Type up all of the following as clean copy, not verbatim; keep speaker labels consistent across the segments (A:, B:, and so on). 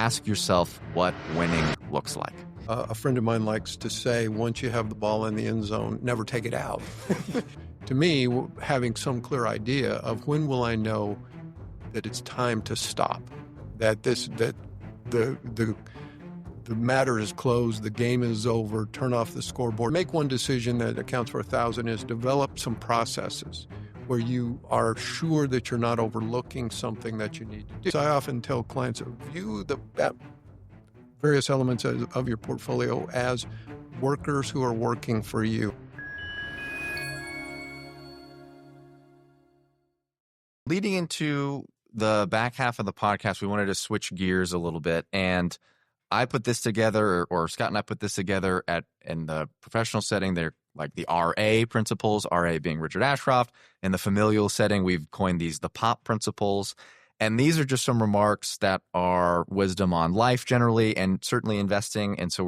A: ask yourself what winning looks like.
B: A friend of mine likes to say, once you have the ball in the end zone, never take it out. To me, having some clear idea of when will I know that it's time to stop, that the matter is closed, the game is over, turn off the scoreboard. Make one decision that accounts for 1,000 is develop some processes where you are sure that you're not overlooking something that you need to do. So I often tell clients, view the various elements of your portfolio as workers who are working for you.
A: Leading into the back half of the podcast, we wanted to switch gears a little bit, and I put this together, or Scott and I put this together in the professional setting. They're like the RA principles, RA being Richard Ashcroft. In the familial setting, we've coined these the POP principles. And these are just some remarks that are wisdom on life generally, and certainly investing. And so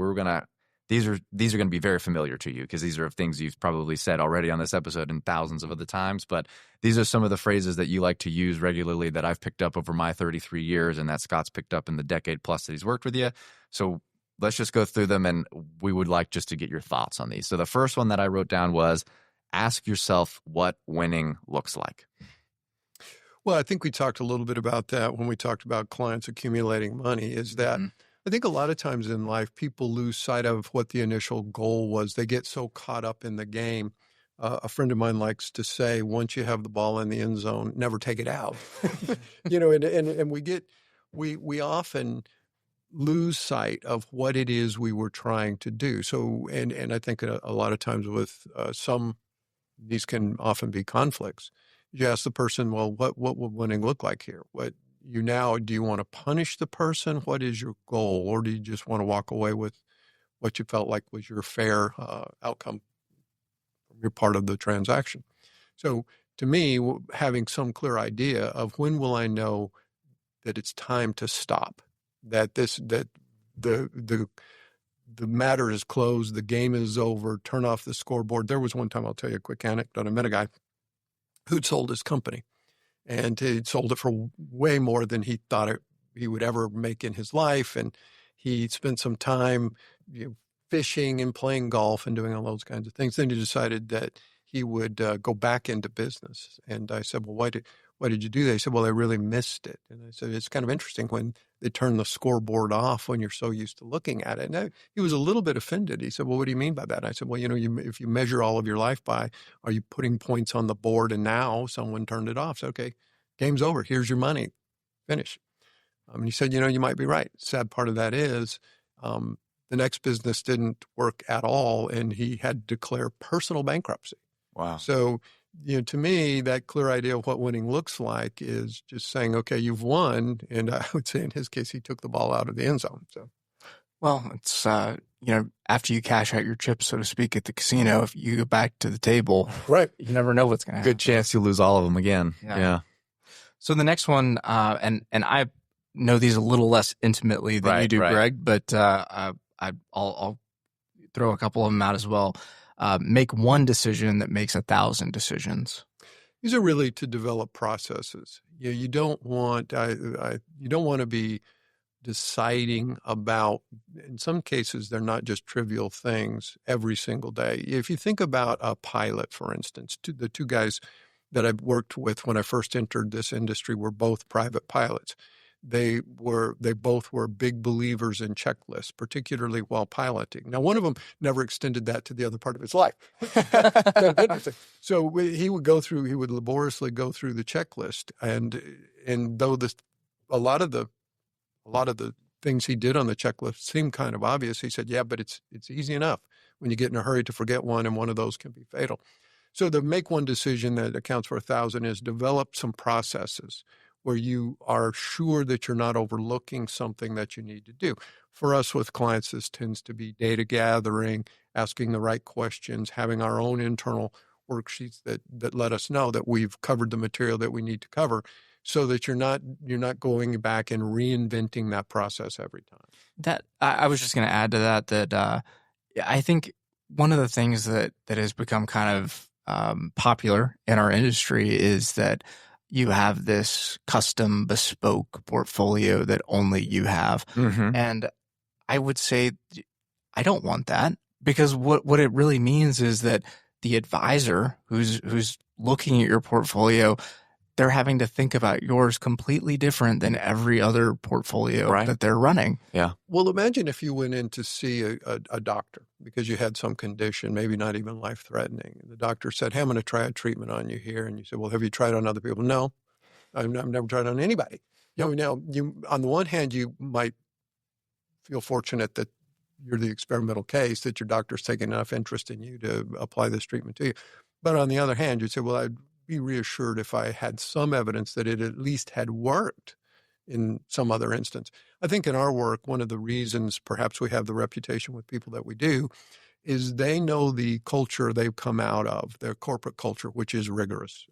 A: these are going to be very familiar to you because these are things you've probably said already on this episode and thousands of other times. But these are some of the phrases that you like to use regularly that I've picked up over my 33 years and that Scott's picked up in the decade plus that he's worked with you. So let's just go through them, and we would like just to get your thoughts on these. So the first one that I wrote down was, ask yourself what winning looks like.
B: Well, I think we talked a little bit about that when we talked about clients accumulating money, is that I think a lot of times in life, people lose sight of what the initial goal was. They get so caught up in the game. A friend of mine likes to say, once you have the ball in the end zone, never take it out. And we often lose sight of what it is we were trying to do. So, and I think a lot of times with these can often be conflicts. You ask the person, well, what would winning look like here? Do you want to punish the person? What is your goal? Or do you just want to walk away with what you felt like was your fair outcome from your part of the transaction? So to me, having some clear idea of when will I know that it's time to stop, that the matter is closed, the game is over, turn off the scoreboard. There was one time, I'll tell you a quick anecdote. I met a guy who'd sold his company, and he'd sold it for way more than he thought he would ever make in his life. And he spent some time fishing and playing golf and doing all those kinds of things. Then he decided that he would go back into business. And I said, well, why did you do that? He said, well, I really missed it. And I said, it's kind of interesting when they turn the scoreboard off when you're so used to looking at it. And he was a little bit offended. He said, well, what do you mean by that? And I said, well, if you measure all of your life by, are you putting points on the board and now someone turned it off? So, okay, game's over. Here's your money. Finish. And he said, you might be right. Sad part of that is the next business didn't work at all, and he had to declare personal bankruptcy.
A: Wow.
B: So, to me, that clear idea of what winning looks like is just saying, okay, you've won. And I would say in his case, he took the ball out of the end zone. So,
C: well, it's, after you cash out your chips, so to speak, at the casino, if you go back to the table,
B: right,
C: you never know what's going to happen.
A: Good chance you'll lose all of them again. Yeah.
C: So the next one, and I know these a little less intimately than you do, Greg, but I'll throw a couple of them out as well. Make one decision that makes 1,000 decisions.
B: These are really to develop processes. You don't want to be deciding about, in some cases, they're not just trivial things every single day. If you think about a pilot, for instance, the two guys that I've worked with when I first entered this industry were both private pilots. They both were big believers in checklists, particularly while piloting. Now, one of them never extended that to the other part of his life. Interesting. So he would laboriously go through the checklist, and though a lot of the things he did on the checklist seemed kind of obvious, he said, yeah, but it's easy enough when you get in a hurry to forget one, and one of those can be fatal. So the make one decision that accounts for 1,000 is develop some processes where you are sure that you're not overlooking something that you need to do. For us with clients, this tends to be data gathering, asking the right questions, having our own internal worksheets that let us know that we've covered the material that we need to cover, so that you're not going back and reinventing that process every time.
C: That I was just going to add to that I think one of the things that has become kind of popular in our industry is that you have this custom bespoke portfolio that only you have.
A: Mm-hmm.
C: And I would say I don't want that, because what it really means is that the advisor who's looking at your portfolio, they're having to think about yours completely different than every other portfolio that they're running.
A: Yeah.
B: Well, imagine if you went in to see a doctor because you had some condition, maybe not even life-threatening. The doctor said, hey, I'm going to try a treatment on you here. And you said, well, have you tried on other people? No, I've never tried on anybody. You know, now, on the one hand, you might feel fortunate that you're the experimental case, that your doctor's taken enough interest in you to apply this treatment to you. But on the other hand, you'd say, well, I'd be reassured if I had some evidence that it at least had worked in some other instance. I think in our work, one of the reasons perhaps we have the reputation with people that we do is they know the culture they've come out of, their corporate culture, which is rigorous.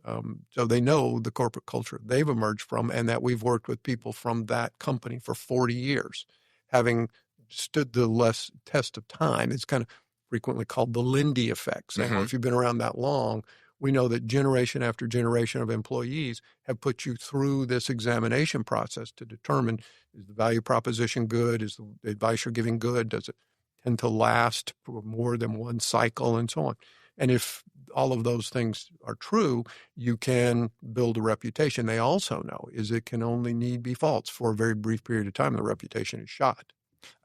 B: So they know the corporate culture they've emerged from, and that we've worked with people from that company for 40 years, having stood the test of time. It's kind of frequently called the Lindy effect. Saying, well, if you've been around that long, we know that generation after generation of employees have put you through this examination process to determine, is the value proposition good? Is the advice you're giving good? Does it tend to last for more than one cycle, and so on? And if all of those things are true, you can build a reputation. They also know is it can only need be false for a very brief period of time. The reputation is shot.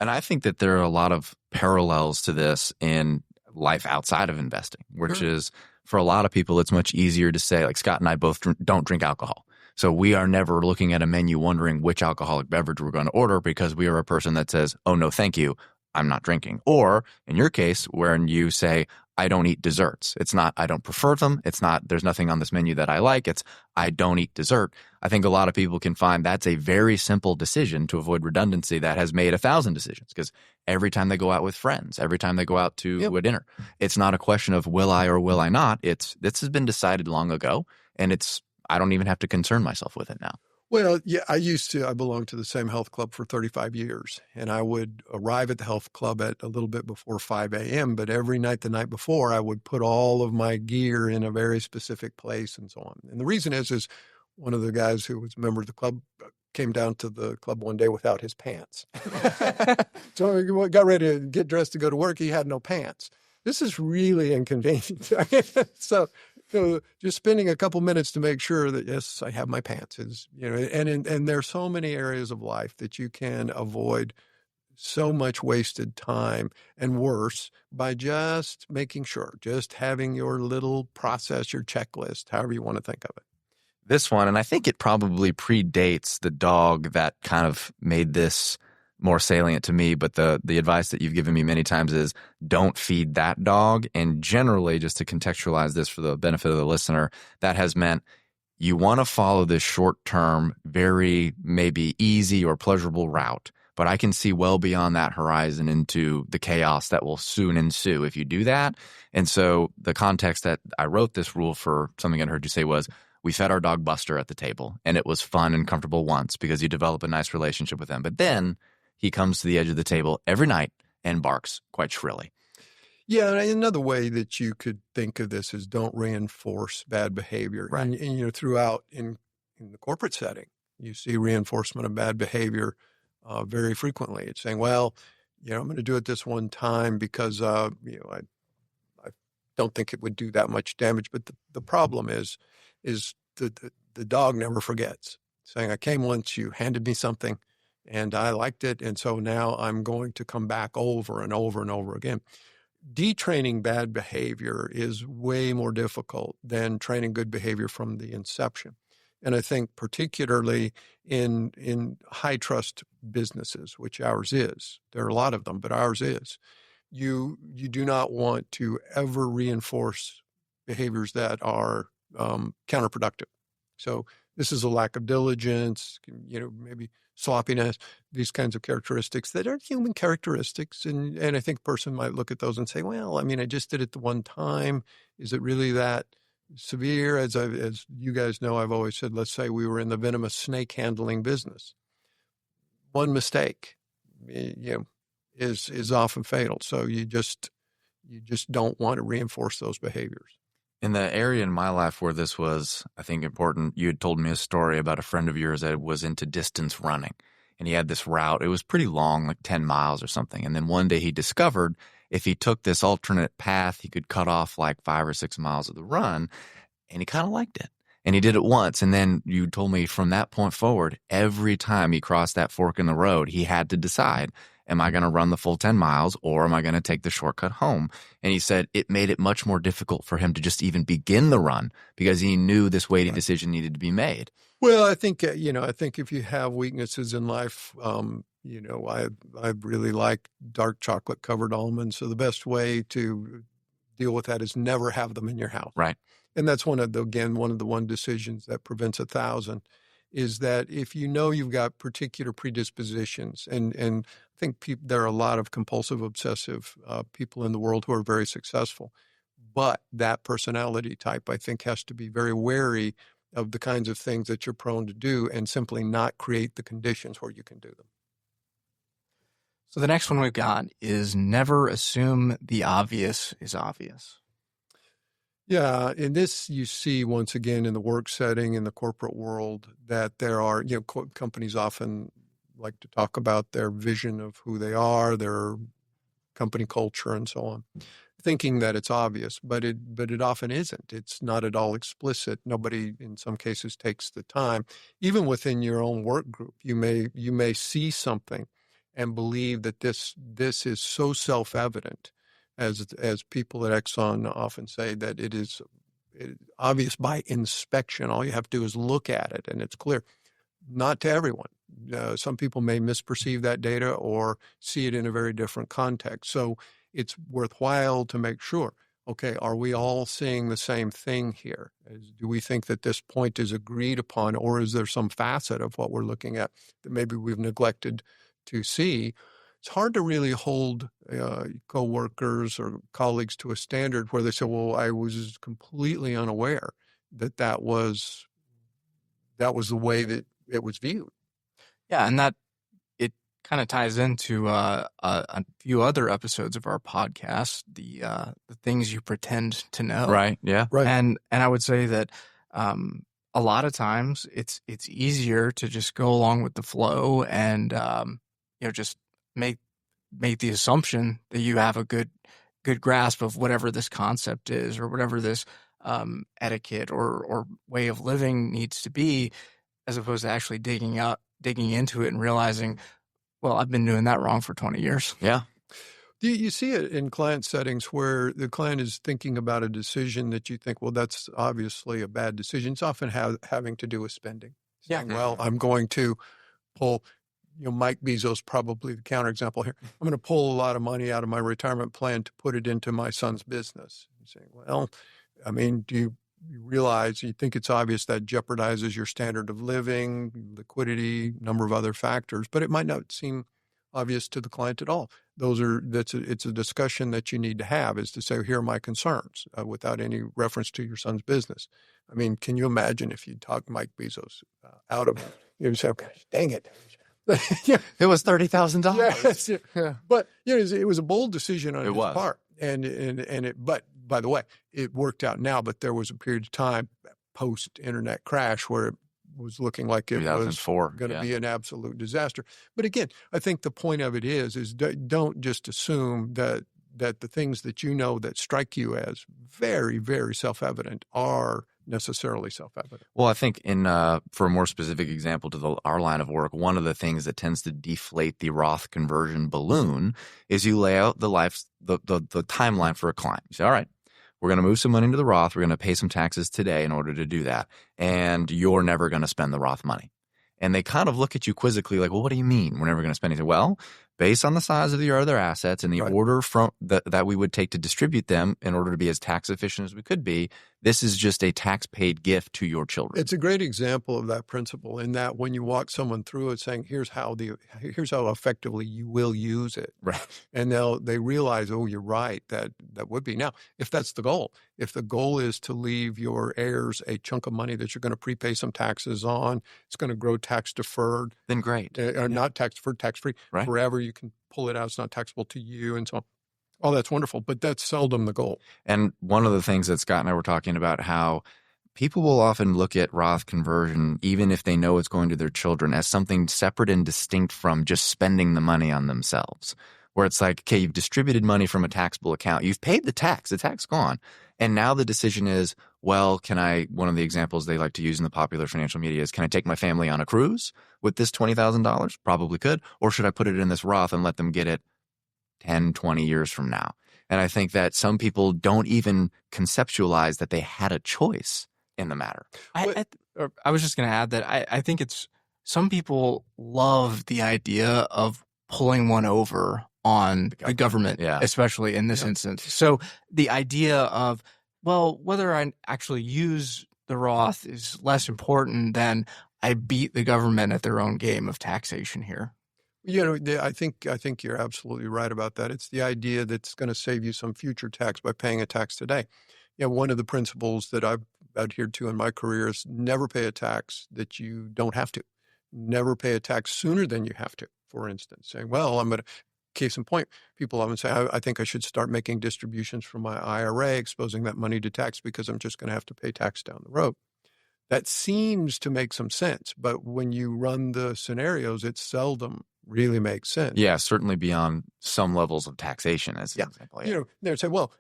A: And I think that there are a lot of parallels to this in life outside of investing, which is for a lot of people, it's much easier to say, like Scott and I both don't drink alcohol. So we are never looking at a menu wondering which alcoholic beverage we're going to order, because we are a person that says, oh, no, thank you, I'm not drinking. Or in your case, when you say, I don't eat desserts. It's not, I don't prefer them. It's not, there's nothing on this menu that I like. It's, I don't eat dessert. I think a lot of people can find that's a very simple decision to avoid redundancy that has made 1,000 decisions, because every time they go out with friends, every time they go out to a dinner, it's not a question of will I or will I not. This has been decided long ago, and I don't even have to concern myself with it now.
B: Well, yeah, I belonged to the same health club for 35 years, and I would arrive at the health club at a little bit before 5 a.m., but every night, the night before, I would put all of my gear in a very specific place and so on. And the reason is one of the guys who was a member of the club came down to the club one day without his pants. So he got ready to get dressed to go to work. He had no pants. This is really inconvenient. So just spending a couple minutes to make sure that, yes, I have my pants is, and there are so many areas of life that you can avoid so much wasted time, and worse, by just making sure, just having your little process, your checklist, however you want to think of it.
A: This one, and I think it probably predates the dog that kind of made this more salient to me, but the advice that you've given me many times is don't feed that dog. And generally, just to contextualize this for the benefit of the listener, that has meant you want to follow this short-term, very maybe easy or pleasurable route, but I can see well beyond that horizon into the chaos that will soon ensue if you do that. And so the context that I wrote this rule for, something I heard you say, was we fed our dog Buster at the table, and it was fun and comfortable once because you develop a nice relationship with him. But then he comes to the edge of the table every night and barks quite shrilly.
B: Yeah, and another way that you could think of this is don't reinforce bad behavior.
A: Right.
B: And throughout in the corporate setting, you see reinforcement of bad behavior very frequently. It's saying, well, I'm going to do it this one time because, I don't think it would do that much damage. But the problem is the dog never forgets. Saying, I came once, you handed me something, and I liked it, and so now I'm going to come back over and over and over again. Detraining bad behavior is way more difficult than training good behavior from the inception. And I think particularly in high-trust businesses, which ours is, there are a lot of them, but ours is, you do not want to ever reinforce behaviors that are counterproductive. So this is a lack of diligence, maybe sloppiness, these kinds of characteristics that are human characteristics. And I think a person might look at those and say, well, I just did it the one time. Is it really that severe? As you guys know, I've always said, let's say we were in the venomous snake handling business. One mistake, is often fatal. So you just don't want to reinforce those behaviors.
A: In the area in my life where this was, I think, important, you had told me a story about a friend of yours that was into distance running. And he had this route. It was pretty long, like 10 miles or something. And then one day he discovered if he took this alternate path, he could cut off like 5 or 6 miles of the run. And he kind of liked it. And he did it once. And then you told me from that point forward, every time he crossed that fork in the road, he had to decide, am I going to run the full 10 miles or am I going to take the shortcut home? And he said it made it much more difficult for him to just even begin the run because he knew this weighty decision needed to be made.
B: Well, I think, I think if you have weaknesses in life, I really like dark chocolate covered almonds. So the best way to deal with that is never have them in your house.
A: Right.
B: And that's one of the decisions that prevents 1,000 is that if you know you've got particular predispositions, and I think there are a lot of compulsive obsessive people in the world who are very successful, but that personality type, I think, has to be very wary of the kinds of things that you're prone to do and simply not create the conditions where you can do them.
C: So the next one we've got is never assume the obvious is obvious.
B: Yeah, in this you see once again in the work setting, in the corporate world, that there are, companies often like to talk about their vision of who they are, their company culture and so on, thinking that it's obvious, but it often isn't. It's not at all explicit. Nobody in some cases takes the time. Even within your own work group, you may see something and believe that this is so self-evident, as people at Exxon often say, that it is obvious by inspection. All you have to do is look at it and it's clear. Not to everyone. Some people may misperceive that data or see it in a very different context. So it's worthwhile to make sure, okay, are we all seeing the same thing here? Do we think that this point is agreed upon, or is there some facet of what we're looking at that maybe we've neglected to see? It's hard to really hold coworkers or colleagues to a standard where they say, well, I was completely unaware that was the way that it was viewed.
C: Yeah, and that it kind of ties into a few other episodes of our podcast, the things you pretend to know.
A: Right. Yeah.
B: Right.
C: And I would say that a lot of times it's easier to just go along with the flow and just make the assumption that you have a good grasp of whatever this concept is or whatever this etiquette or way of living needs to be, as opposed to actually digging into it and realizing, well, I've been doing that wrong for 20 years.
A: Yeah.
B: You see it in client settings where the client is thinking about a decision that you think, well, that's obviously a bad decision. It's often having to do with spending. Saying, well, I'm going to pull, Mike Bezos, probably the counterexample here. I'm going to pull a lot of money out of my retirement plan to put it into my son's business. You're saying, well, I mean, do you realize, you think it's obvious that jeopardizes your standard of living, liquidity, number of other factors, but it might not seem obvious to the client at all. It's a discussion that you need to have, is to say, here are my concerns, without any reference to your son's business. I mean, can you imagine if you talk Mike Bezos out of it? You'd say, okay, dang it.
A: Yeah, it was $30,000.
B: Yeah. But it was a bold decision on his part, but by the way, it worked out now. But there was a period of time post-internet crash where it was looking like it was going to be an absolute disaster. But again, I think the point of it is don't just assume that the things that that strike you as very, very self-evident are necessarily self-evident.
A: Well, I think for a more specific example to our line of work, one of the things that tends to deflate the Roth conversion balloon is you lay out the timeline for a client. You say, all right, we're going to move some money into the Roth. We're going to pay some taxes today in order to do that. And you're never going to spend the Roth money. And they kind of look at you quizzically like, well, what do you mean we're never going to spend it? Well, based on the size of your other assets and the order from that we would take to distribute them in order to be as tax efficient as we could be, this is just a tax-paid gift to your children.
B: It's a great example of that principle in that when you walk someone through it saying, here's how effectively you will use it.
A: Right.
B: And they realize, oh, you're right, that would be. Now, if that's the goal, if the goal is to leave your heirs a chunk of money that you're going to prepay some taxes on, it's going to grow tax deferred.
A: Then great.
B: Not tax deferred, tax free.
A: Right.
B: Forever you can pull it out. It's not taxable to you and so on. Oh, that's wonderful. But that's seldom the goal.
A: And one of the things that Scott and I were talking about, how people will often look at Roth conversion, even if they know it's going to their children, as something separate and distinct from just spending the money on themselves. Where it's like, okay, you've distributed money from a taxable account. You've paid the tax gone. And now the decision is, well, one of the examples they like to use in the popular financial media is, can I take my family on a cruise with this $20,000? Probably could. Or should I put it in this Roth and let them get it 10, 20 years from now? And I think that some people don't even conceptualize that they had a choice in the matter.
C: I was just going to add that I think some people love the idea of pulling one over on the government, especially in this instance. So the idea of, well, whether I actually use the Roth is less important than I beat the government at their own game of taxation here.
B: I think you're absolutely right about that. It's the idea that's going to save you some future tax by paying a tax today. One of the principles that I've adhered to in my career is never pay a tax that you don't have to. Never pay a tax sooner than you have to. For instance, saying, well, case in point, people often say, I think I should start making distributions from my IRA, exposing that money to tax because I'm just going to have to pay tax down the road. That seems to make some sense, but when you run the scenarios, it seldom really makes sense.
A: Yeah, certainly beyond some levels of taxation, as an example. Yeah.
B: They say, well,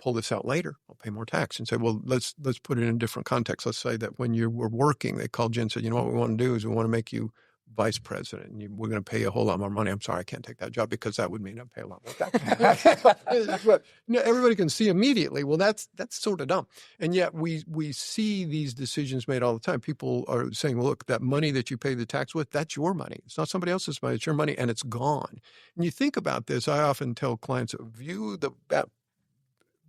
B: pull this out later, I'll pay more tax. And say, well, let's put it in a different context. Let's say that when you were working, they called you and said, what we want to do is we want to make you vice president, and we're going to pay you a whole lot more money. I'm sorry, I can't take that job because that would mean I'd pay a lot more tax. But everybody can see immediately, well, that's sort of dumb. And yet we see these decisions made all the time. People are saying, look, that money that you pay the tax with, that's your money. It's not somebody else's money. It's your money, and it's gone. And you think about this, I often tell clients, view the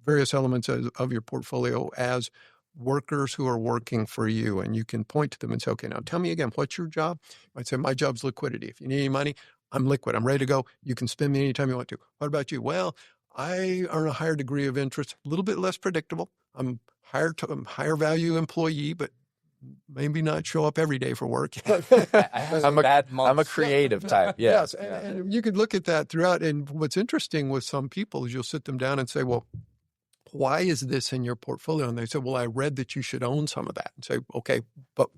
B: various elements of your portfolio as workers who are working for you, and you can point to them and say, okay, now tell me again, what's your job? I'd say, my job's liquidity. If you need any money, I'm liquid. I'm ready to go. You can spend me anytime you want to. What about you? Well, I earn a higher degree of interest, a little bit less predictable. I'm higher value employee, but maybe not show up every day for work.
A: I'm a creative type. Yeah.
B: Yes. And you could look at that throughout. And what's interesting with some people is you'll sit them down and say, well, why is this in your portfolio? And they say, well, I read that you should own some of that. And say, okay, but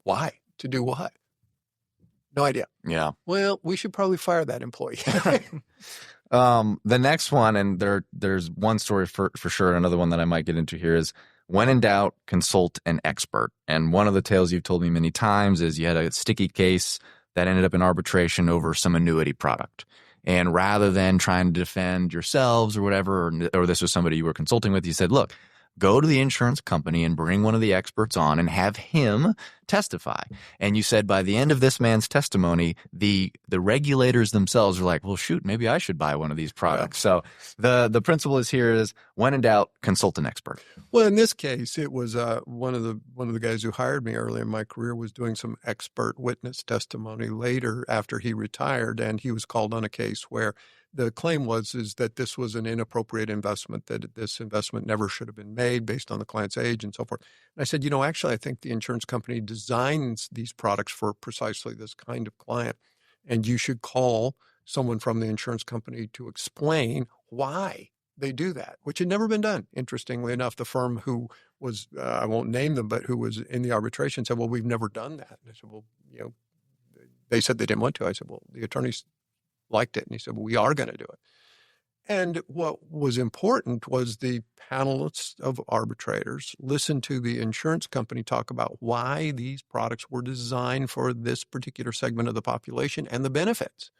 B: why? To do what? No idea.
A: Yeah.
B: Well, we should probably fire that employee.
A: The next one, and there's one story for sure. Another one that I might get into here is, when in doubt, consult an expert. And one of the tales you've told me many times is you had a sticky case that ended up in arbitration over some annuity product. And rather than trying to defend yourselves or whatever, or this was somebody you were consulting with, you said, look, go to the insurance company and bring one of the experts on and have him testify. And you said by the end of this man's testimony, the regulators themselves are like, well, shoot, maybe I should buy one of these products. Yeah. So the principle is when in doubt, consult an expert.
B: Well, in this case, it was one of the guys who hired me early in my career was doing some expert witness testimony later after he retired, and he was called on a case where the claim is that this was an inappropriate investment, that this investment never should have been made based on the client's age and so forth. And I said, actually, I think the insurance company designs these products for precisely this kind of client. And you should call someone from the insurance company to explain why they do that, which had never been done. Interestingly enough, the firm who was, I won't name them, but who was in the arbitration said, well, we've never done that. And I said, well, they said they didn't want to. I said, well, the attorneys liked it. And he said, well, we are going to do it. And what was important was the panelists of arbitrators listened to the insurance company talk about why these products were designed for this particular segment of the population and the benefits.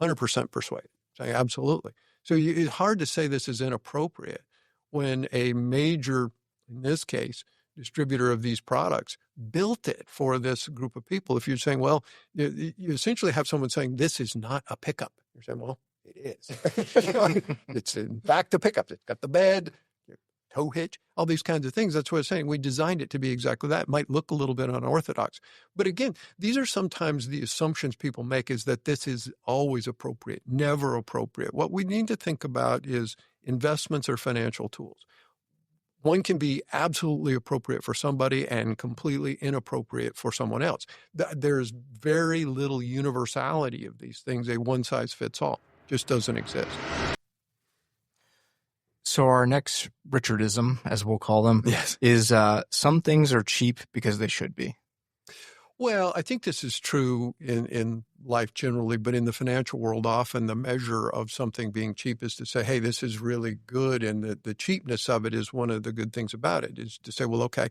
B: 100% persuaded. Saying absolutely. So it's hard to say this is inappropriate when a major, in this case, distributor of these products built it for this group of people. If you're saying, well, you essentially have someone saying this is not a pickup. You're saying, well, it is. It's in fact a pickup. It's got the bed, tow hitch, all these kinds of things. That's what I'm saying. We designed it to be exactly that. It might look a little bit unorthodox. But again, these are sometimes the assumptions people make is that this is always appropriate, never appropriate. What we need to think about is investments are financial tools. One can be absolutely appropriate for somebody and completely inappropriate for someone else. There's very little universality of these things. A one-size-fits-all just doesn't exist.
C: So our next Richardism, as we'll call them,
A: yes,
C: is some things are cheap because they should be.
B: Well, I think this is true in life generally, but in the financial world, often the measure of something being cheap is to say, hey, this is really good. And the cheapness of it is one of the good things about it, is to say, well, okay,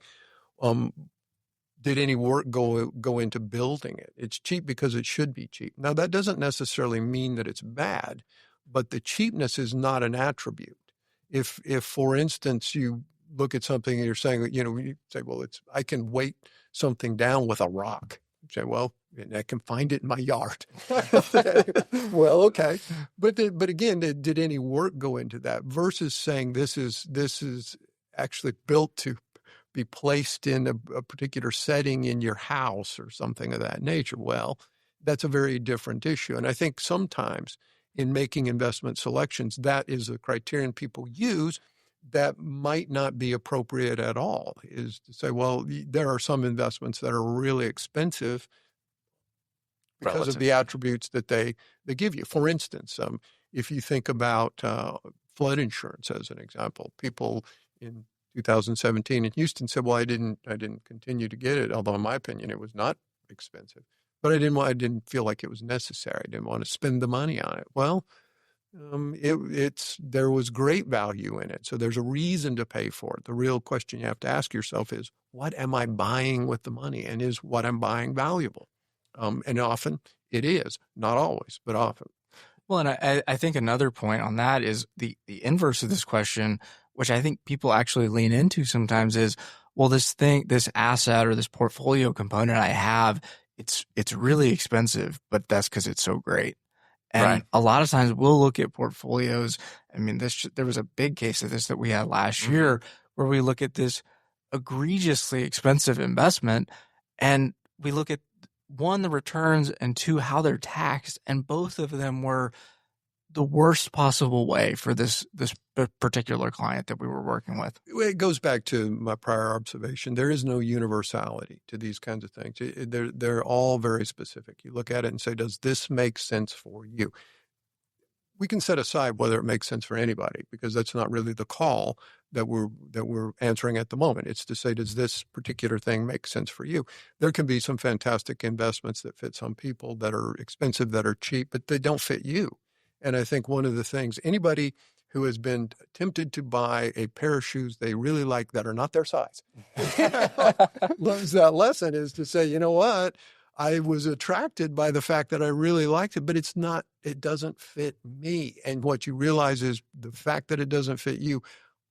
B: did any work go into building it? It's cheap because it should be cheap. Now, that doesn't necessarily mean that it's bad, but the cheapness is not an attribute. If for instance, you look at something and you're saying, you say, well, I can weight something down with a rock. You say, well, I can find it in my yard. Well, okay. But again, did any work go into that versus saying this is actually built to be placed in a particular setting in your house or something of that nature? Well, that's a very different issue. And I think sometimes in making investment selections, that is a criterion people use that might not be appropriate at all, is to say, well, there are some investments that are really expensive because of the attributes that they give you. For instance, if you think about flood insurance as an example, people in 2017 in Houston said, well, I didn't continue to get it, although in my opinion it was not expensive, but I didn't feel like it was necessary. I didn't want to spend the money on it. Well, there was great value in it. So there's a reason to pay for it. The real question you have to ask yourself is, what am I buying with the money? And is what I'm buying valuable? And often it is, not always, but often.
C: Well, and I think another point on that is the inverse of this question, which I think people actually lean into sometimes, is, well, this asset or this portfolio component I have, it's really expensive, but that's because it's so great. And a lot of times we'll look at portfolios. I mean, there was a big case of this that we had last year where we look at this egregiously expensive investment and we look at, one, the returns, and two, how they're taxed. And both of them were the worst possible way for this particular client that we were working with.
B: It goes back to my prior observation. There is no universality to these kinds of things. They're all very specific. You look at it and say, does this make sense for you? We can set aside whether it makes sense for anybody, because that's not really the call that we're answering at the moment. It's to say, does this particular thing make sense for you? There can be some fantastic investments that fit some people, that are expensive, that are cheap, but they don't fit you. And I think one of the things, anybody who has been tempted to buy a pair of shoes they really like that are not their size learns that lesson, is to say, you know what? I was attracted by the fact that I really liked it, but it doesn't fit me. And what you realize is the fact that it doesn't fit you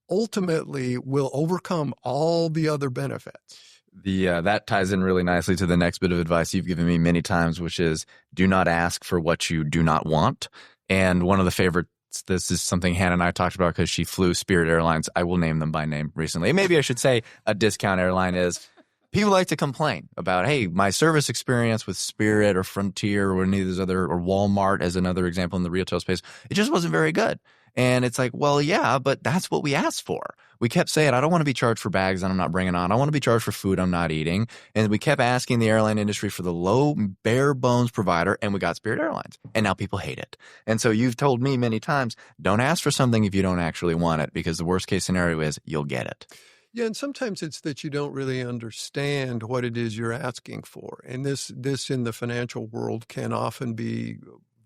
B: ultimately will overcome all the other benefits.
A: That ties in really nicely to the next bit of advice you've given me many times, which is do not ask for what you do not want. And one of the favorites, this is something Hannah and I talked about because she flew Spirit Airlines. I will name them by name recently. Maybe I should say a discount airline is, people like to complain about, hey, my service experience with Spirit or Frontier or any of those other, or Walmart as another example in the retail space, it just wasn't very good. And it's like, well, yeah, but that's what we asked for. We kept saying, I don't want to be charged for bags that I'm not bringing on. I want to be charged for food I'm not eating. And we kept asking the airline industry for the low, bare bones provider, and we got Spirit Airlines. And now people hate it. And so you've told me many times, don't ask for something if you don't actually want it, because the worst case scenario is you'll get it.
B: Yeah, and sometimes it's that you don't really understand what it is you're asking for. And this in the financial world can often be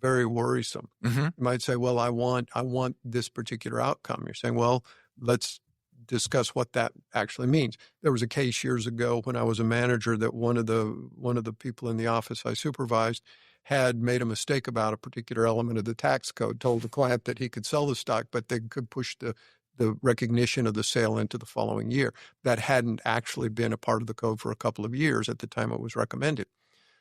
B: very worrisome. You might say, well, I want this particular outcome. You're saying, well, let's discuss what that actually means. There was a case years ago when I was a manager that one of the people in the office I supervised had made a mistake about a particular element of the tax code, told the client that he could sell the stock, but they could push the recognition of the sale into the following year. That hadn't actually been a part of the code for a couple of years at the time it was recommended.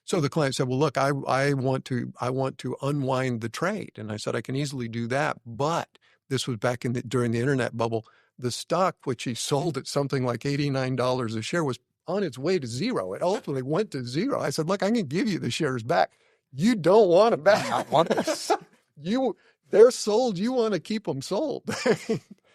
B: So the client said, well, look, I want to unwind the trade. And I said, I can easily do that. But this was back during the internet bubble. The stock, which he sold at something like $89 a share, was on its way to zero. It ultimately went to zero. I said, look, I can give you the shares back. You don't want them back.
C: I want this.
B: They're sold. You want to keep them sold.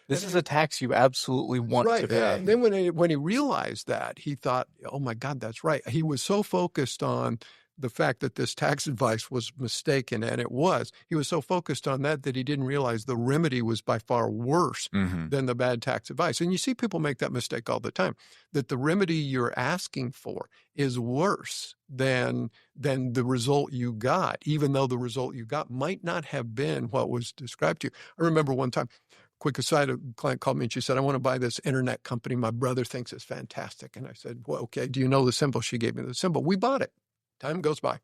C: This is a tax you absolutely want to pay.
B: Yeah. And then when he realized that, he thought, oh my God, that's right. He was so focused on the fact that this tax advice was mistaken, and it was. He was so focused on that he didn't realize the remedy was by far worse than the bad tax advice. And you see people make that mistake all the time, that the remedy you're asking for is worse than the result you got, even though the result you got might not have been what was described to you. I remember one time, quick aside, a client called me and she said, I want to buy this internet company. My brother thinks it's fantastic. And I said, well, okay, do you know the symbol? She gave me the symbol. We bought it. Time goes by.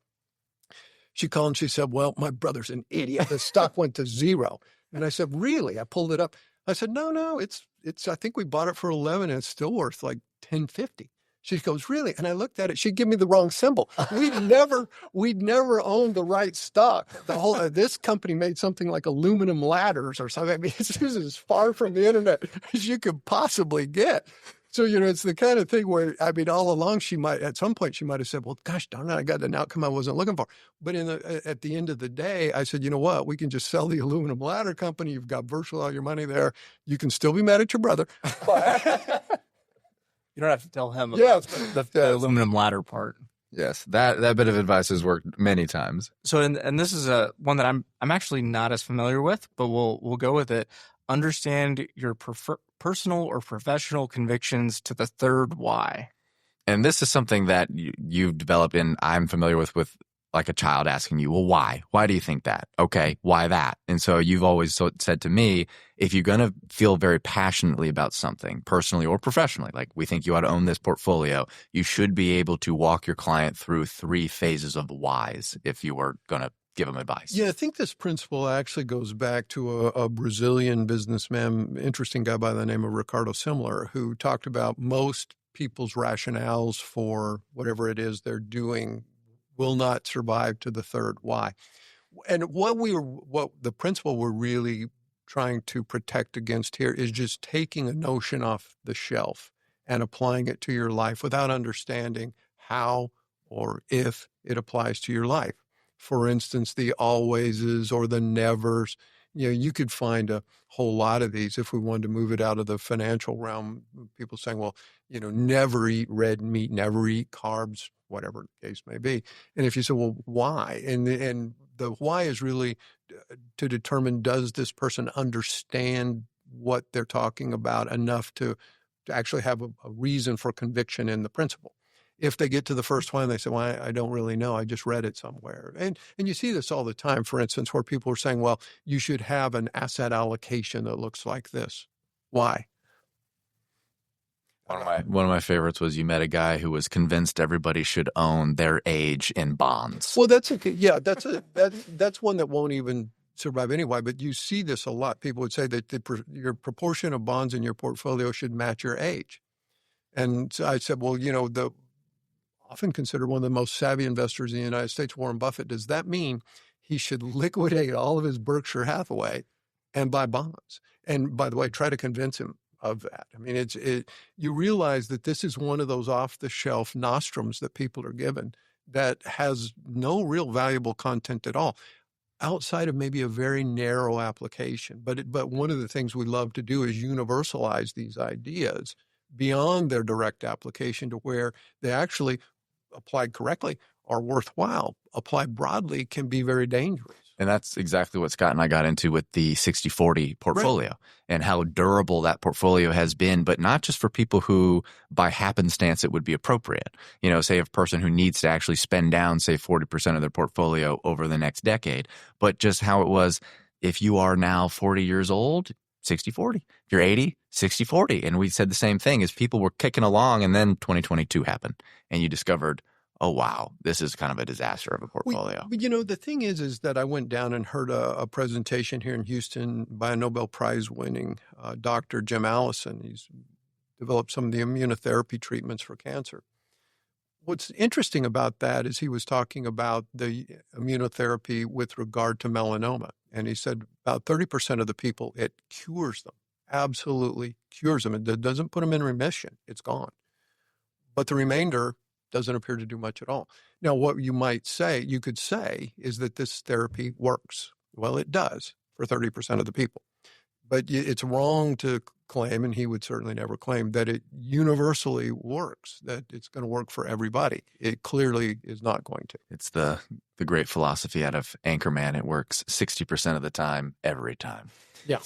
B: She called and she said, well, my brother's an idiot. The stock went to zero. And I said, really? I pulled it up. I said, no, it's, I think we bought it for 11 and it's still worth like 10.50. She goes, really? And I looked at it. She'd give me the wrong symbol. We'd never owned the right stock. The whole this company made something like aluminum ladders or something. I mean, this is as far from the internet as you could possibly get. So, it's the kind of thing where, I mean, all along at some point she might have said, well, gosh darn it, I got an outcome I wasn't looking for. But at the end of the day, I said, you know what? We can just sell the aluminum ladder company. You've got virtually all your money there. You can still be mad at your brother.
C: You don't have to tell him about the aluminum ladder part.
A: Yes, that bit of advice has worked many times.
C: So, and this is one that I'm actually not as familiar with, but we'll go with it. Understand your personal or professional convictions to the third why.
A: And this is something that you've developed, and I'm familiar with like a child asking you, well, why? Why do you think that? Okay, why that? And so you've always said to me, if you're going to feel very passionately about something, personally or professionally, like we think you ought to own this portfolio, you should be able to walk your client through 3 phases of whys if you were going to give them advice.
B: Yeah, I think this principle actually goes back to a Brazilian businessman, interesting guy by the name of Ricardo Simler, who talked about most people's rationales for whatever it is they're doing will not survive to the third why. And what the principle we're really trying to protect against here is just taking a notion off the shelf and applying it to your life without understanding how or if it applies to your life. For instance, the alwayses or the nevers. You could find a whole lot of these if we wanted to move it out of the financial realm. People saying, well, never eat red meat, never eat carbs, whatever the case may be. And if you say, well, why? And the why is really to determine, does this person understand what they're talking about enough to actually have a reason for conviction in the principle? If they get to the first one, they say, well, I don't really know. I just read it somewhere. And you see this all the time, for instance, where people are saying, well, you should have an asset allocation that looks like this. Why?
A: One of my favorites was you met a guy who was convinced everybody should own their age in bonds.
B: Well, that's one that won't even survive anyway. But you see this a lot. People would say that your proportion of bonds in your portfolio should match your age. And so I said, well, often considered one of the most savvy investors in the United States, Warren Buffett. Does that mean he should liquidate all of his Berkshire Hathaway and buy bonds? And by the way, try to convince him of that. I mean, you realize that this is one of those off-the-shelf nostrums that people are given that has no real valuable content at all, outside of maybe a very narrow application. But one of the things we love to do is universalize these ideas beyond their direct application to where they actually, applied correctly, are worthwhile. Applied broadly can be very dangerous.
A: And that's exactly what Scott and I got into with the 60-40 portfolio, right, and how durable that portfolio has been, but not just for people who by happenstance it would be appropriate. Say a person who needs to actually spend down, say 40% of their portfolio over the next decade, but just how it was if you are now 40 years old, 60-40. If you're 80, 60-40. And we said the same thing as people were kicking along, and then 2022 happened and you discovered, oh, wow, this is kind of a disaster of a portfolio.
B: But the thing is that I went down and heard a presentation here in Houston by a Nobel Prize winning Dr. Jim Allison. He's developed some of the immunotherapy treatments for cancer. What's interesting about that is he was talking about the immunotherapy with regard to melanoma. And he said about 30% of the people, it cures them, absolutely cures them. It doesn't put them in remission. It's gone. But the remainder doesn't appear to do much at all. Now, what you could say is that this therapy works. Well, it does for 30% of the people. But it's wrong to claim, and he would certainly never claim, that it universally works, that it's going to work for everybody. It clearly is not going to.
A: It's the great philosophy out of Anchorman. It works 60% of the time, every time.
B: Yeah.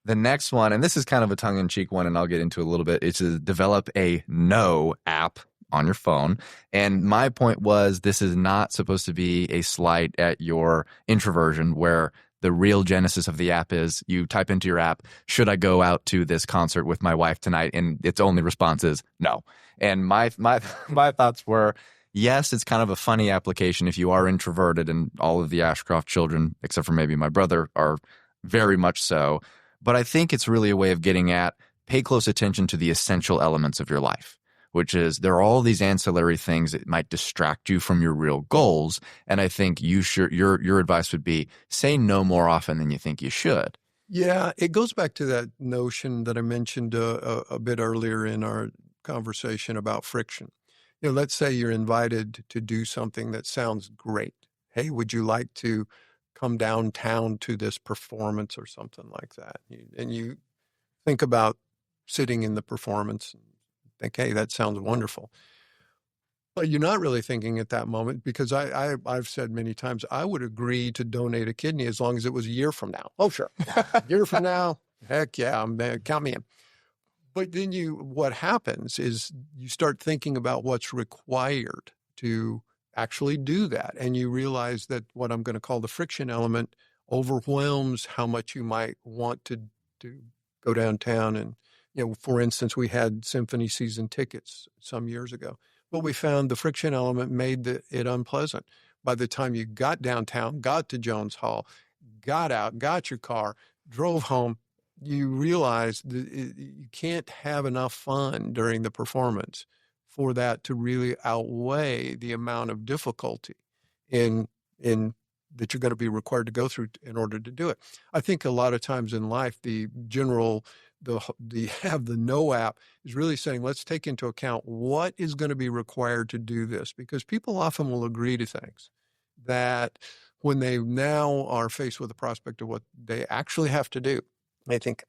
A: The next one, and this is kind of a tongue-in-cheek one, and I'll get into a little bit, is to develop a no app on your phone. And my point was, this is not supposed to be a slight at your introversion, where the real genesis of the app is you type into your app, should I go out to this concert with my wife tonight? And its only response is no. And my thoughts were, yes, it's kind of a funny application if you are introverted, and all of the Ashcroft children, except for maybe my brother, are very much so. But I think it's really a way of getting at, pay close attention to the essential elements of your life, which is there are all these ancillary things that might distract you from your real goals. And I think your advice would be, say no more often than you think you should.
B: Yeah, it goes back to that notion that I mentioned a bit earlier in our conversation about friction. Let's say you're invited to do something that sounds great. Hey, would you like to come downtown to this performance or something like that? And you think about sitting in the performance and think, hey, that sounds wonderful. But you're not really thinking at that moment, because I've said many times, I would agree to donate a kidney as long as it was a year from now. Oh, sure. A year from now, heck yeah, count me in. But then what happens is you start thinking about what's required to actually do that. And you realize that what I'm going to call the friction element overwhelms how much you might want to go downtown. And, for instance, we had symphony season tickets some years ago, but we found the friction element made it unpleasant. By the time you got downtown, got to Jones Hall, got out, got your car, drove home, you realize that you can't have enough fun during the performance for that to really outweigh the amount of difficulty in that you're going to be required to go through in order to do it. I think a lot of times in life, the no app is really saying, let's take into account what is going to be required to do this, because people often will agree to things that when they now are faced with the prospect of what they actually have to do, they think,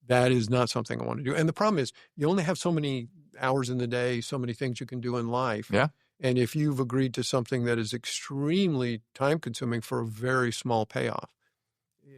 B: that is not something I want to do. And the problem is, you only have so many hours in the day, so many things you can do in life.
A: Yeah.
B: And if you've agreed to something that is extremely time consuming for a very small payoff,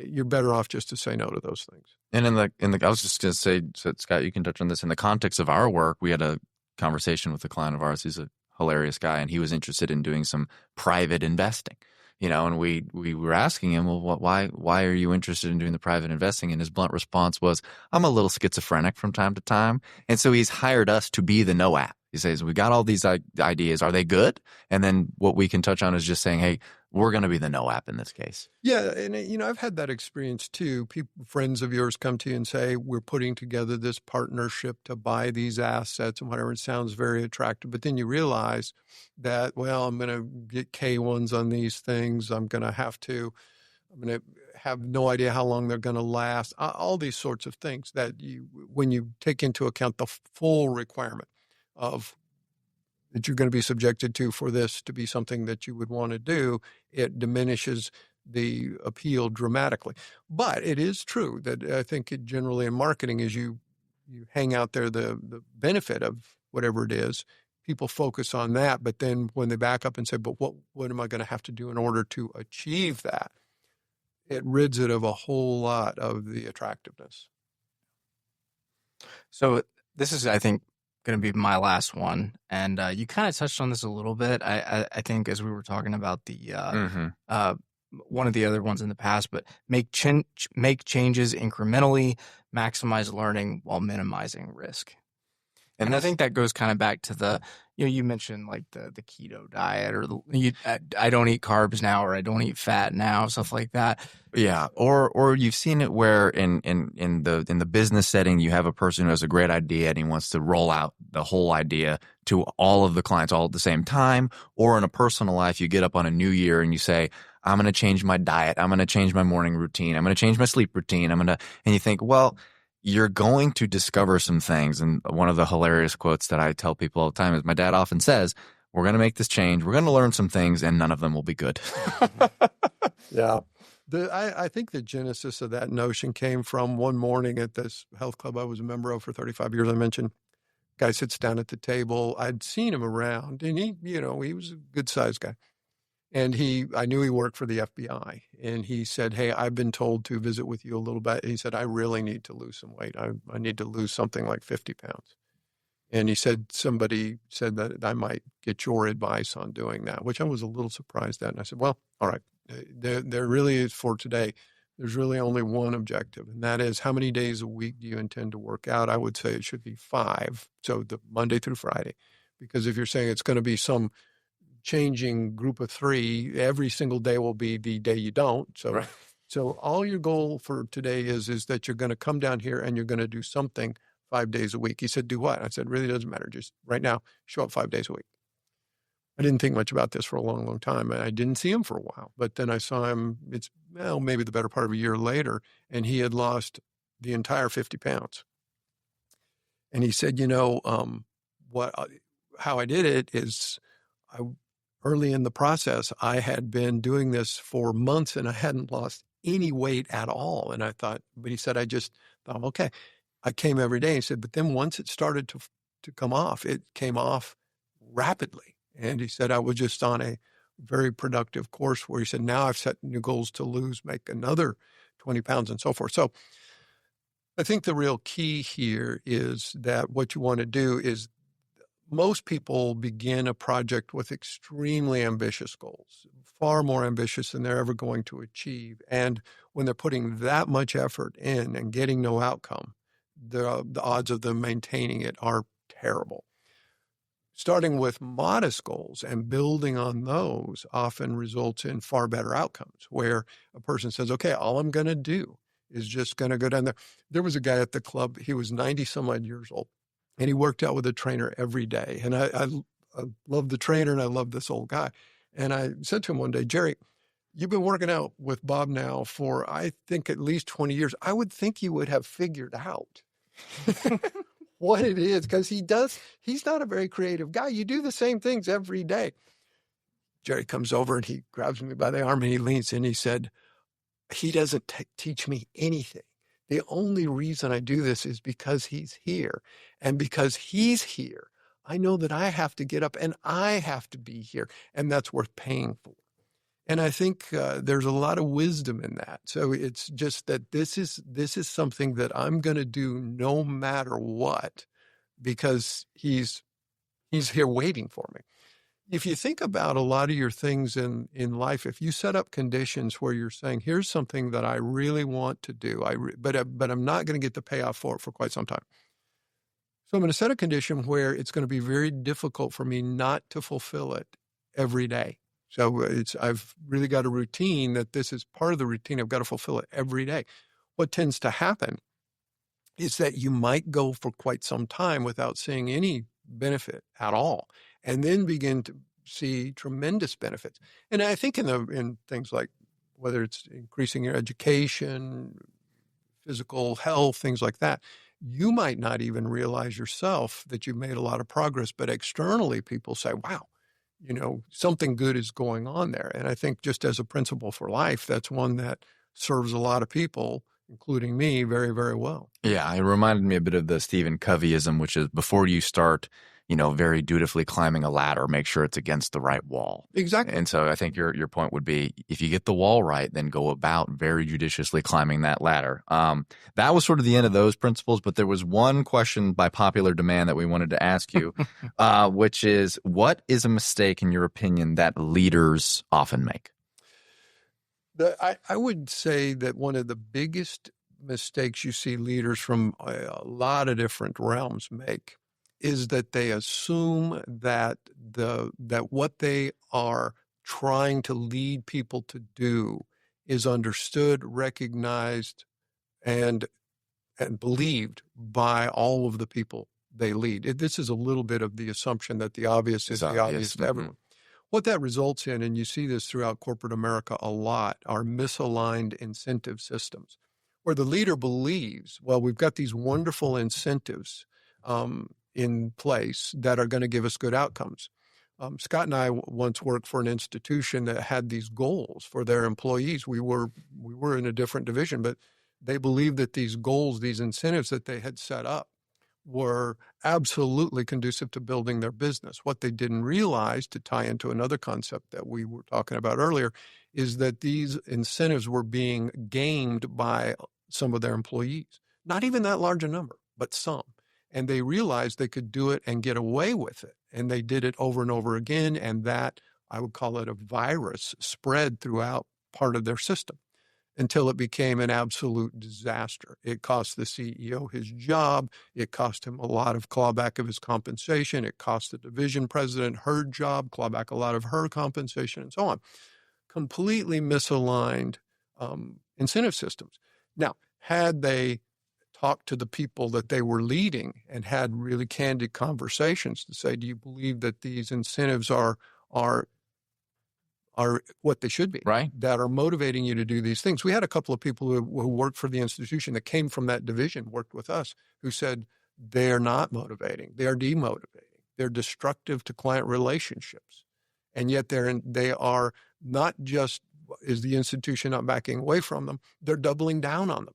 B: you're better off just to say no to those things.
A: And I was just going to say, so Scott, you can touch on this. In the context of our work, we had a conversation with a client of ours who's a hilarious guy, and he was interested in doing some private investing. And we were asking him, well, why are you interested in doing the private investing? And his blunt response was, I'm a little schizophrenic from time to time. And so he's hired us to be the no app. He says, we got all these ideas. Are they good? And then what we can touch on is just saying, hey, we're going to be the no app in this case.
B: Yeah. And, I've had that experience too. Friends of yours come to you and say, we're putting together this partnership to buy these assets and whatever. It sounds very attractive. But then you realize that, well, I'm going to get K1s on these things. I'm going to have no idea how long they're going to last. All these sorts of things that when you take into account the full requirement of that you're going to be subjected to for this to be something that you would want to do, it diminishes the appeal dramatically. But it is true that I think generally in marketing is you hang out there the benefit of whatever it is. People focus on that, but then when they back up and say, but what am I going to have to do in order to achieve that? It rids it of a whole lot of the attractiveness.
C: So this is, I think, going to be my last one, and you kind of touched on this a little bit. I think as we were talking about the one of the other ones in the past, but make changes incrementally, maximize learning while minimizing risk. And I think that goes kind of back to the, you mentioned like the keto diet, or I don't eat carbs now, or I don't eat fat now, stuff like that.
A: Yeah. Or you've seen it where in the business setting, you have a person who has a great idea and he wants to roll out the whole idea to all of the clients all at the same time. Or in a personal life, you get up on a new year and you say, I'm going to change my diet. I'm going to change my morning routine. I'm going to change my sleep routine. And you think, well, you're going to discover some things. And one of the hilarious quotes that I tell people all the time is my dad often says, we're going to make this change. We're going to learn some things and none of them will be good.
B: Yeah. I think the genesis of that notion came from one morning at this health club I was a member of for 35 years. I mentioned, guy sits down at the table. I'd seen him around, and he was a good sized guy. And I knew he worked for the FBI, and he said, "Hey, I've been told to visit with you a little bit." He said, "I really need to lose some weight. I need to lose something like 50 pounds." And he said, somebody said that I might get your advice on doing that, which I was a little surprised at. And I said, well, all right, there really is for today. There's really only one objective, and that is, how many days a week do you intend to work out? I would say it should be 5. So the Monday through Friday, because if you're saying it's going to be some changing group of 3, every single day will be the day you don't. So, right. So all your goal for today is that you're going to come down here and you're going to do something 5 days a week. He said, do what? I said, really doesn't matter. Just right now, show up 5 days a week. I didn't think much about this for a long, long time. I didn't see him for a while, but then I saw him, maybe the better part of a year later, and he had lost the entire 50 pounds. And he said, how I did it is early in the process, I had been doing this for months and I hadn't lost any weight at all. And I thought, but he said, I just thought, okay. I came every day. He said, but then once it started to come off, it came off rapidly. And he said, I was just on a very productive course where he said, now I've set new goals to make another 20 pounds and so forth. So I think the real key here is that what you want to do is, most people begin a project with extremely ambitious goals, far more ambitious than they're ever going to achieve. And when they're putting that much effort in and getting no outcome, the odds of them maintaining it are terrible. Starting with modest goals and building on those often results in far better outcomes, where a person says, okay, all I'm going to do is just going to go down there. There was a guy at the club, he was 90 some odd years old, and he worked out with a trainer every day. And I love the trainer, and I love this old guy. And I said to him one day, Jerry, you've been working out with Bob now for, I think, at least 20 years. I would think you would have figured out what it is, because he's not a very creative guy. You do the same things every day. Jerry comes over and he grabs me by the arm and he leans in. He said, he doesn't teach me anything. The only reason I do this is because he's here. And because he's here, I know that I have to get up and I have to be here. And that's worth paying for. And I think there's a lot of wisdom in that. So it's just that this is something that I'm going to do no matter what, because he's here waiting for me. If you think about a lot of your things in life, if you set up conditions where you're saying, here's something that I really want to do, but I'm not going to get the payoff for it for quite some time. So I'm going to set a condition where it's going to be very difficult for me not to fulfill it every day. So I've really got a routine that this is part of the routine. I've got to fulfill it every day. What tends to happen is that you might go for quite some time without seeing any benefit at all, and then begin to see tremendous benefits. And I think in things like whether it's increasing your education, physical health, things like that, you might not even realize yourself that you've made a lot of progress, but externally people say, wow, something good is going on there. And I think just as a principle for life, that's one that serves a lot of people, including me, very, very well.
A: Yeah, it reminded me a bit of the Stephen Coveyism, which is before you start, very dutifully climbing a ladder, make sure it's against the right wall.
B: Exactly.
A: And so I think your point would be, if you get the wall right, then go about very judiciously climbing that ladder. That was sort of the end of those principles, but there was one question by popular demand that we wanted to ask you, which is, what is a mistake, in your opinion, that leaders often make?
B: I would say that one of the biggest mistakes you see leaders from a lot of different realms make is that they assume that what they are trying to lead people to do is understood, recognized, and believed by all of the people they lead. This is a little bit of the assumption that the obvious is the obvious to everyone. What that results in, and you see this throughout corporate America a lot, are misaligned incentive systems, where the leader believes, well, we've got these wonderful incentives in place that are going to give us good outcomes. Scott and I once worked for an institution that had these goals for their employees. We were in a different division, but they believed that these goals, these incentives that they had set up were absolutely conducive to building their business. What they didn't realize, to tie into another concept that we were talking about earlier, is that these incentives were being gamed by some of their employees. Not even that large a number, but some. And they realized they could do it and get away with it. And they did it over and over again. And that, I would call it a virus, spread throughout part of their system until it became an absolute disaster. It cost the CEO his job. It cost him a lot of clawback of his compensation. It cost the division president her job, clawback a lot of her compensation, and so on. Completely misaligned incentive systems. Now, had they talked to the people that they were leading and had really candid conversations to say, do you believe that these incentives are what they should be,
A: right?
B: That are motivating you to do these things. We had a couple of people who worked for the institution that came from that division, worked with us, who said they're not motivating. They are demotivating. They're destructive to client relationships. And yet they are not just, is the institution not backing away from them, they're doubling down on them.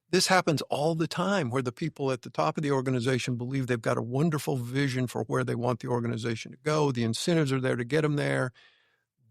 B: This happens all the time where the people at the top of the organization believe they've got a wonderful vision for where they want the organization to go. The incentives are there to get them there,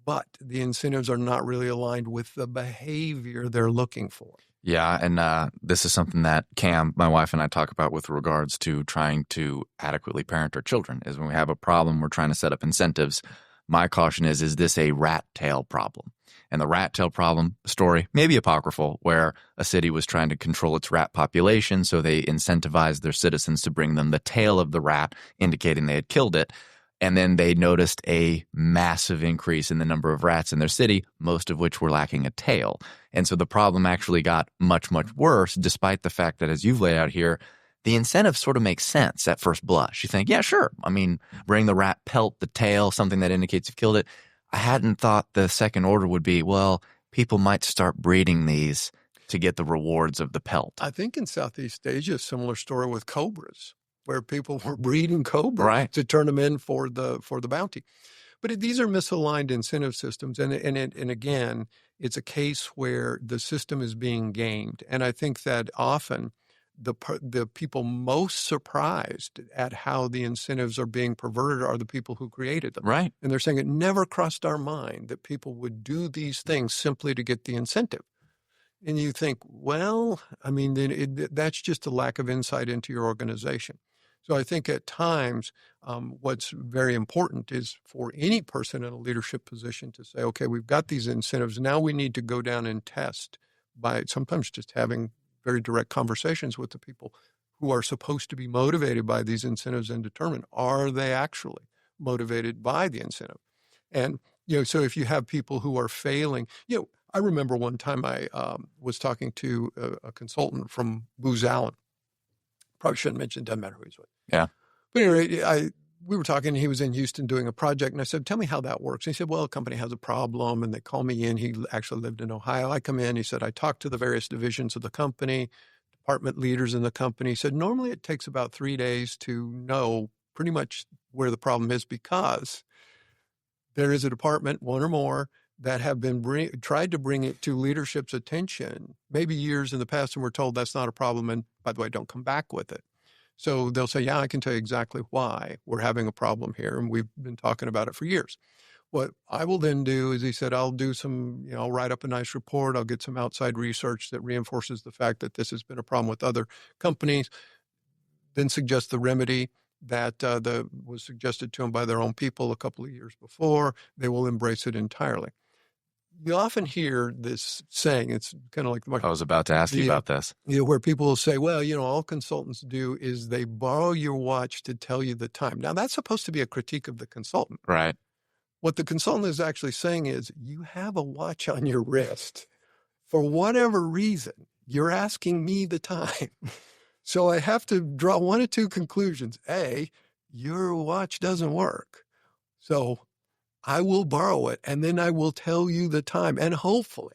B: but the incentives are not really aligned with the behavior they're looking for.
A: Yeah, and this is something that Cam, my wife, and I talk about with regards to trying to adequately parent our children, is when we have a problem, we're trying to set up incentives. My caution is this a rat tail problem? And the rat tail problem story, maybe apocryphal, where a city was trying to control its rat population, so they incentivized their citizens to bring them the tail of the rat, indicating they had killed it. And then they noticed a massive increase in the number of rats in their city, most of which were lacking a tail. And so the problem actually got much, much worse, despite the fact that, as you've laid out here, the incentive sort of makes sense at first blush. You think, yeah, sure. I mean, bring the rat pelt, the tail, something that indicates you've killed it. I hadn't thought the second order would be, well, people might start breeding these to get the rewards of the pelt.
B: I think in Southeast Asia, a similar story with cobras, where people were breeding cobras to turn them in for the bounty. But these are misaligned incentive systems. And again, it's a case where the system is being gamed. And I think that often the people most surprised at how the incentives are being perverted are the people who created them.
A: Right.
B: And they're saying it never crossed our mind that people would do these things simply to get the incentive. And you think, well, I mean, that's just a lack of insight into your organization. So I think at times what's very important is for any person in a leadership position to say, okay, we've got these incentives. Now we need to go down and test by sometimes just having very direct conversations with the people who are supposed to be motivated by these incentives and determine, are they actually motivated by the incentive? And, so if you have people who are failing, I remember one time I was talking to a consultant from Booz Allen. Probably shouldn't mention, doesn't matter who he's with.
A: Yeah.
B: But anyway, we were talking, he was in Houston doing a project, and I said, tell me how that works. And he said, well, a company has a problem, and they call me in. He actually lived in Ohio. I come in, he said, I talk to the various divisions of the company, department leaders in the company. He said, normally it takes about 3 days to know pretty much where the problem is, because there is a department, one or more, that have been tried to bring it to leadership's attention, maybe years in the past, and we're told that's not a problem, and by the way, don't come back with it. So they'll say, yeah, I can tell you exactly why we're having a problem here, and we've been talking about it for years. What I will then do is, he said, I'll do some, I'll write up a nice report. I'll get some outside research that reinforces the fact that this has been a problem with other companies, then suggest the remedy that was suggested to them by their own people a couple of years before. They will embrace it entirely. You often hear this saying, it's kind of like...
A: I was about to ask you about this.
B: Where people will say, well, all consultants do is they borrow your watch to tell you the time. Now, that's supposed to be a critique of the consultant.
A: Right.
B: What the consultant is actually saying is, you have a watch on your wrist. For whatever reason, you're asking me the time. So I have to draw one of two conclusions. A, your watch doesn't work. So I will borrow it, and then I will tell you the time. And hopefully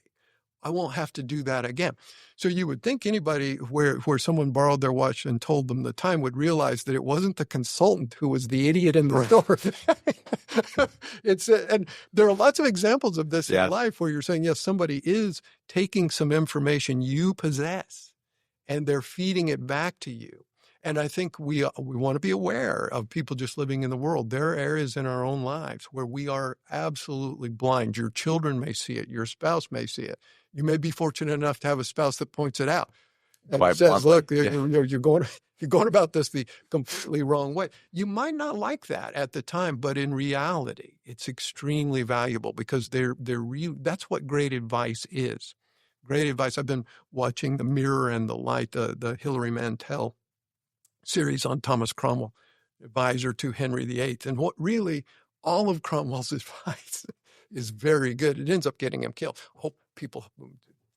B: I won't have to do that again. So you would think anybody where someone borrowed their watch and told them the time would realize that it wasn't the consultant who was the idiot in the store. And there are lots of examples of this in life where you're saying, yes, somebody is taking some information you possess and they're feeding it back to you. And I think we want to be aware of people just living in the world. There are areas in our own lives where we are absolutely blind. Your children may see it. Your spouse may see it. You may be fortunate enough to have a spouse that points it out and says, look, you're going about this the completely wrong way. You might not like that at the time, but in reality, it's extremely valuable because that's what great advice is. Great advice. I've been watching The Mirror and the Light, the Hilary Mantel series on Thomas Cromwell, advisor to Henry VIII. And what really, all of Cromwell's advice is very good. It ends up getting him killed. Hope people,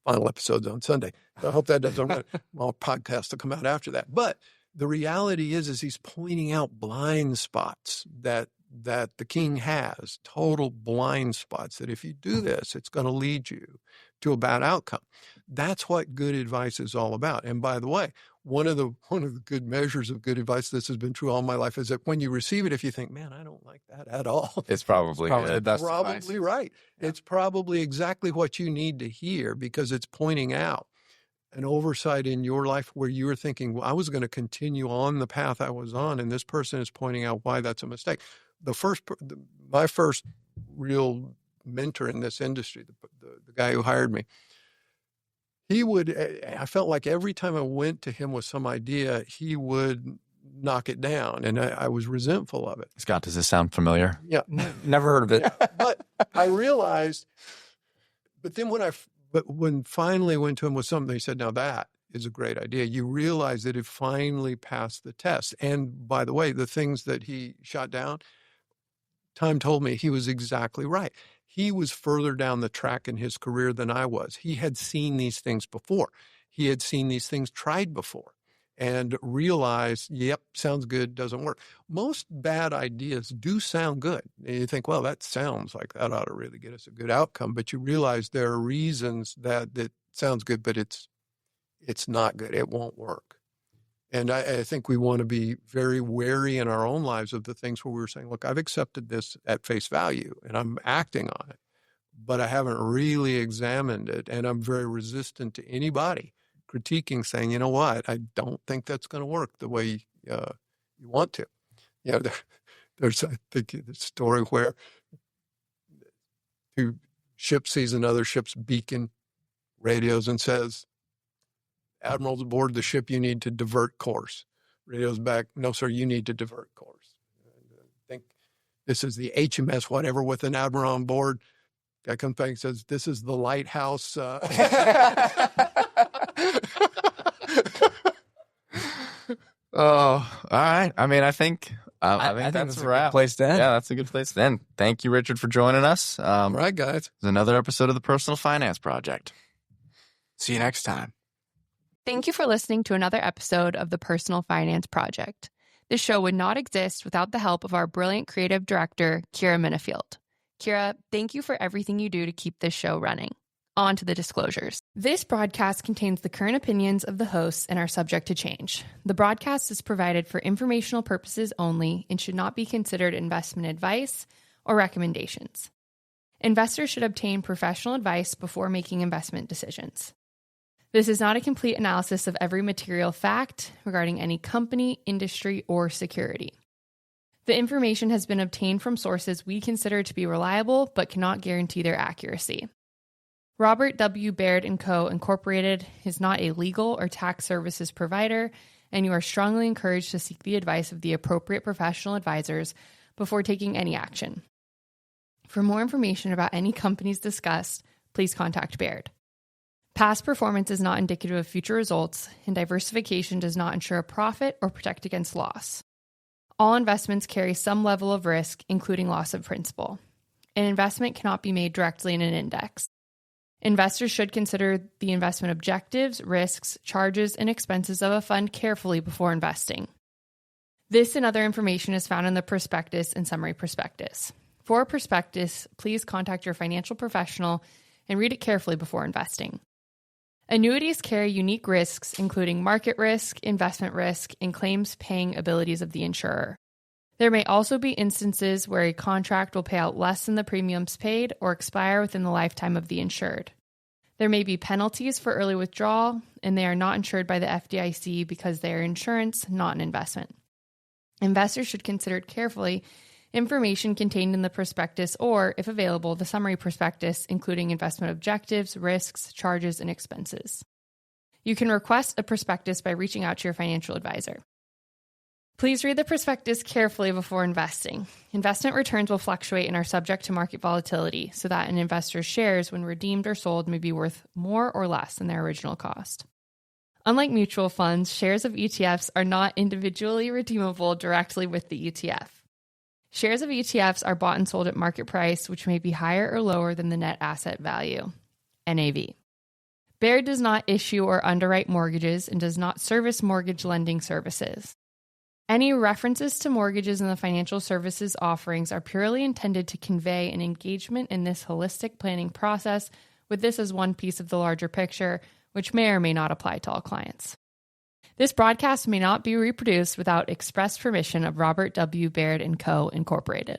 B: final episodes on Sunday. I hope that doesn't run. Well, podcast will come out after that. But the reality is he's pointing out blind spots that the king has, total blind spots, that if you do this, it's going to lead you to a bad outcome. That's what good advice is all about. And by the way, one of the good measures of good advice, this has been true all my life, is that when you receive it, if you think, man, I don't like that at all,
A: it's probably
B: the best advice. Right. Yeah. It's probably exactly what you need to hear because it's pointing out an oversight in your life where you were thinking, well, I was going to continue on the path I was on, and this person is pointing out why that's a mistake. My first real mentor in this industry, the guy who hired me, I felt like every time I went to him with some idea, he would knock it down, and I was resentful of it.
A: Scott, does this sound familiar?
B: Yeah.
C: Never heard of it.
B: Yeah. But I realized, when finally went to him with something, he said, now that is a great idea. You realize that it finally passed the test. And by the way, the things that he shot down, time told me he was exactly right. He was further down the track in his career than I was. He had seen these things before. He had seen these things tried before and realized, yep, sounds good, doesn't work. Most bad ideas do sound good. And you think, well, that sounds like that ought to really get us a good outcome. But you realize there are reasons that sounds good, but it's not good. It won't work. And I think we want to be very wary in our own lives of the things where we're saying, look, I've accepted this at face value and I'm acting on it, but I haven't really examined it. And I'm very resistant to anybody critiquing, saying, you know what, I don't think that's going to work the way you want to. You know, there's, I think, the story where two ships sees another ship's beacon, radios and says, Admiral's aboard the ship, you need to divert course. Radio's back, no, sir, you need to divert course. I think this is the HMS whatever with an admiral on board. Guy comes back and says, this is the lighthouse.
A: Oh, all right. I mean, I think that's a wrap.
C: Place to end.
A: Yeah, that's a good place to end. Thank you, Richard, for joining us.
B: All right, guys.
A: It's another episode of the Personal Finance Project.
C: See you next time.
D: Thank you for listening to another episode of the Personal Finance Project. This show would not exist without the help of our brilliant creative director, Kira Minifield. Kira, thank you for everything you do to keep this show running. On to the disclosures. This broadcast contains the current opinions of the hosts and are subject to change. The broadcast is provided for informational purposes only and should not be considered investment advice or recommendations. Investors should obtain professional advice before making investment decisions. This is not a complete analysis of every material fact regarding any company, industry, or security. The information has been obtained from sources we consider to be reliable but cannot guarantee their accuracy. Robert W. Baird & Co. Incorporated is not a legal or tax services provider, and you are strongly encouraged to seek the advice of the appropriate professional advisors before taking any action. For more information about any companies discussed, please contact Baird. Past performance is not indicative of future results, and diversification does not ensure a profit or protect against loss. All investments carry some level of risk, including loss of principal. An investment cannot be made directly in an index. Investors should consider the investment objectives, risks, charges, and expenses of a fund carefully before investing. This and other information is found in the prospectus and summary prospectus. For a prospectus, please contact your financial professional and read it carefully before investing. Annuities carry unique risks, including market risk, investment risk, and claims-paying abilities of the insurer. There may also be instances where a contract will pay out less than the premiums paid or expire within the lifetime of the insured. There may be penalties for early withdrawal, and they are not insured by the FDIC because they are insurance, not an investment. Investors should consider carefully information contained in the prospectus or, if available, the summary prospectus, including investment objectives, risks, charges, and expenses. You can request a prospectus by reaching out to your financial advisor. Please read the prospectus carefully before investing. Investment returns will fluctuate and are subject to market volatility, so that an investor's shares, when redeemed or sold, may be worth more or less than their original cost. Unlike mutual funds, shares of ETFs are not individually redeemable directly with the ETF. Shares of ETFs are bought and sold at market price, which may be higher or lower than the net asset value, NAV. Baird does not issue or underwrite mortgages and does not service mortgage lending services. Any references to mortgages in the financial services offerings are purely intended to convey an engagement in this holistic planning process, with this as one piece of the larger picture, which may or may not apply to all clients. This broadcast may not be reproduced without express permission of Robert W. Baird & Co., Incorporated.